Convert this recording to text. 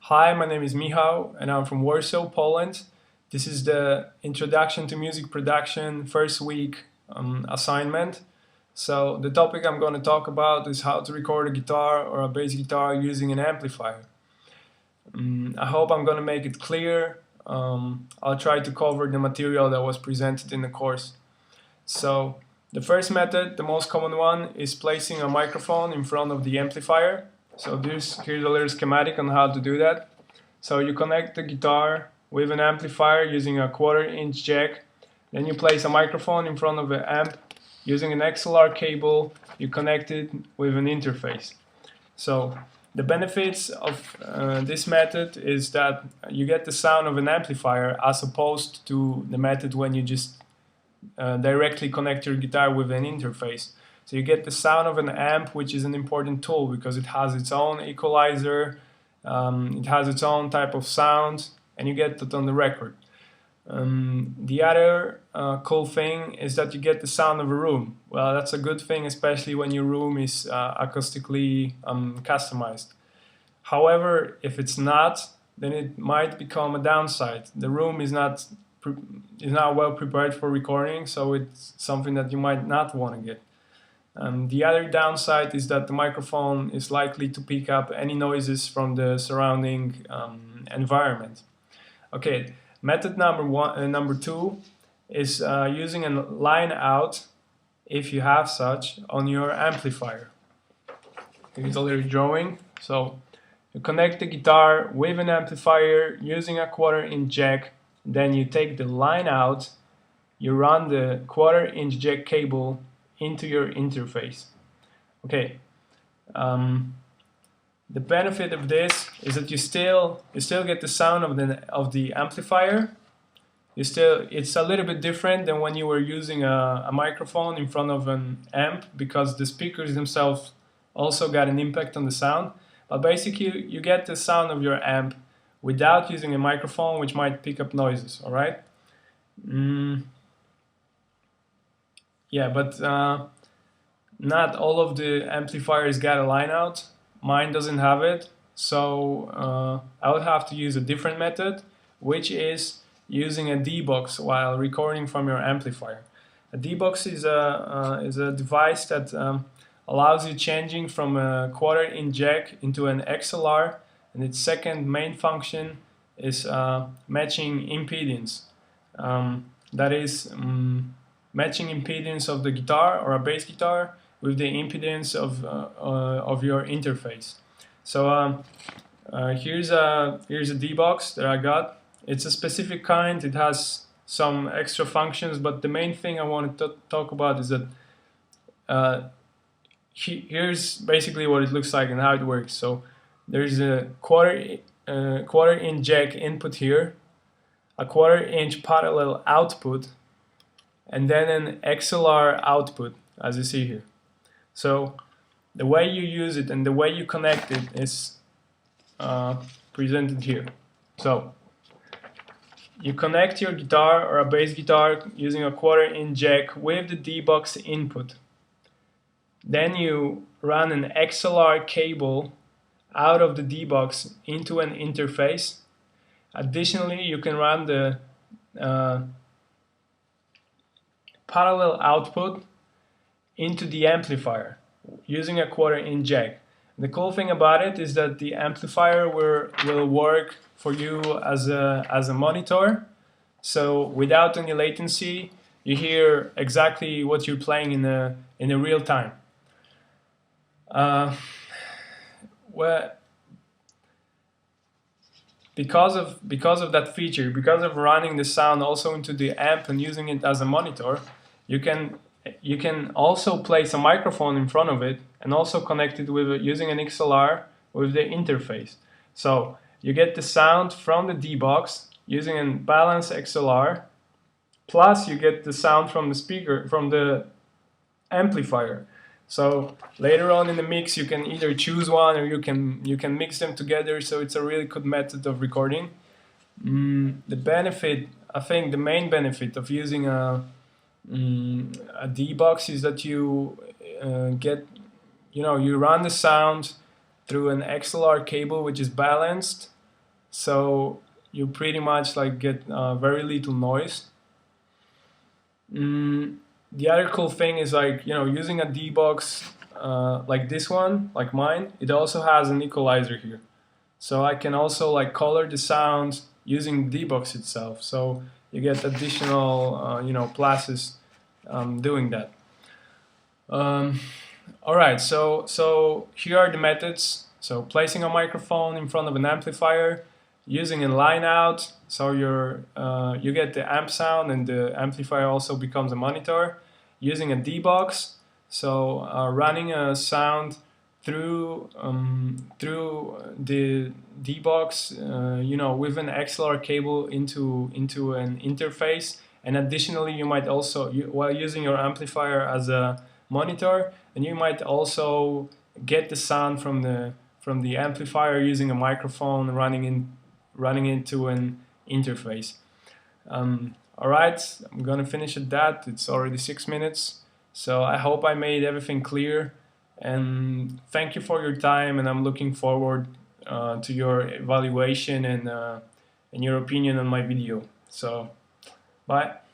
Hi, my name is Michał and I'm from Warsaw, Poland. This is the Introduction to Music Production first week assignment. So the topic I'm going to talk about is how to record a guitar or a bass guitar using an amplifier. I hope I'm going to make it clear. I'll try to cover the material that was presented in the course. So the first method, the most common one, is placing a microphone in front of the amplifier. So here's a little schematic on how to do that. So you connect the guitar with an amplifier using a 1/4-inch jack. Then you place a microphone in front of the amp. Using an XLR cable, you connect it with an interface. So the benefits of this method is that you get the sound of an amplifier as opposed to the method when you just directly connect your guitar with an interface. So you get the sound of an amp, which is an important tool because it has its own equalizer, it has its own type of sound, and you get that on the record. The other cool thing is that you get the sound of a room. Well, that's a good thing, especially when your room is acoustically customized. However, if it's not, then it might become a downside. The room is not well prepared for recording, so it's something that you might not want to get. The other downside is that the microphone is likely to pick up any noises from the surrounding environment. Okay, method number two is using a line out, if you have such, on your amplifier. Here's a little drawing. So you connect the guitar with an amplifier using a 1/4-inch jack. Then you take the line out, you run the 1/4-inch jack cable into your interface. Okay. The benefit of this is that you still get the sound of the amplifier. It's a little bit different than when you were using a microphone in front of an amp, because the speakers themselves also got an impact on the sound. But basically, you get the sound of your amp without using a microphone, which might pick up noises. All right. Yeah, but not all of the amplifiers got a line out. Mine doesn't have it, so I would have to use a different method, which is using a D-box while recording from your amplifier. A D-box is a device that allows you changing from a 1/4-inch jack into an XLR, and its second main function is matching impedance. That is matching impedance of the guitar or a bass guitar with the impedance of your interface. So here's a D-box that I got. It's a specific kind. It has some extra functions, but the main thing I want to talk about is that here's basically what it looks like and how it works. So there's a 1/4-inch jack input here, a 1/4-inch parallel output, and then an XLR output, as you see here. So the way you use it and the way you connect it is presented here. So you connect your guitar or a bass guitar using a 1/4-inch jack with the D-box input. Then you run an XLR cable out of the D-box into an interface. Additionally, you can run the parallel output into the amplifier using a 1/4-inch jack. The cool thing about it is that the amplifier will work for you as a monitor. So without any latency, you hear exactly what you're playing in a real time. Well, because of that feature, because of running the sound also into the amp and using it as a monitor, you can also place a microphone in front of it and also connect it with using an XLR with the interface. So you get the sound from the D-box using a balanced XLR, plus you get the sound from the speaker, from the amplifier. So later on in the mix, you can either choose one or you can mix them together. So it's a really good method of recording. The benefit, I think, the main benefit of using a D-box is that you you run the sound through an XLR cable which is balanced, so you pretty much like get very little noise. The other cool thing is like, you know, using a D-Box like this one, like mine, it also has an equalizer here. So I can also like color the sounds using D-Box itself. So you get additional, you know, pluses doing that. Um, all right, so here are the methods. So placing a microphone in front of an amplifier, using a line out, so you get the amp sound and the amplifier also becomes a monitor. Using a D-Box, so running a sound through the D-Box, you know, with an XLR cable into an interface. And additionally, you might also, while using your amplifier as a monitor, and you might also get the sound from the amplifier using a microphone running into an interface. All right, I'm gonna finish at that. It's already 6 minutes, so I hope I made everything clear. And thank you for your time. And I'm looking forward to your evaluation and your opinion on my video. So, bye.